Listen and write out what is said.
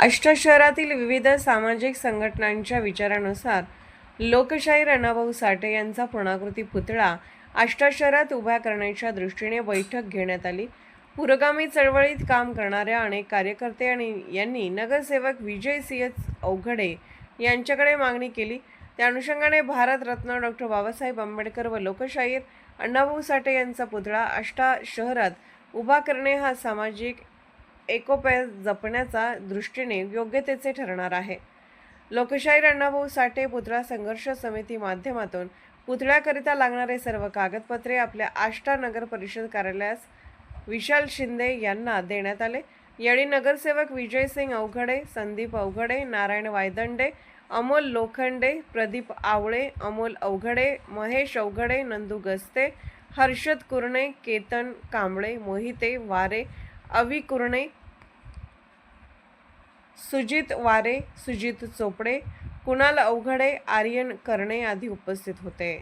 आष्टा शहरातील विविध सामाजिक संघटनांच्या विचारानुसार लोकशाहीर अण्णाभाऊ साठे यांचा पूर्णाकृती पुतळा आष्टा शहरात उभा करण्याच्या दृष्टीने बैठक घेण्यात आली। पुरोगामी चळवळीत काम करणाऱ्या अनेक कार्यकर्ते यांनी नगरसेवक विजय सिंह अवघडे यांच्याकडे मागणी केली। त्या अनुषंगाने भारतरत्न डॉ. बाबासाहेब आंबेडकर व लोकशाहीर अण्णाभाऊ साठे यांचा पुतळा आष्टा शहरात उभा करणे हा सामाजिक एकोप्या जपण्याच्या दृष्टीने योग्यतेचे ठरणार आहे। लोकशाहीर अण्णाभाऊ साठे पुतळा संघर्ष समिती माध्यमातून पुतळ्याकरिता लागणारे सर्व कागदपत्रे आपल्या आष्टा नगर परिषद कार्यालयास विशाल शिंदे यांना देण्यात आले। यावेळी नगरसेवक विजय सिंह अवघडे, संदीप अवघडे, नारायण वायदंडे, अमोल लोखंडे, प्रदीप आवळे, अमोल अवघडे, महेश अवघडे, नंदू गस्ते, हर्षद कुरणे, केतन कांबळे, मोहिते वारे, अवी कुरणे, सुजित वारे, सुजित चोपडे, कुणाल अवघडे, आर्यन करणे आदी उपस्थित होते।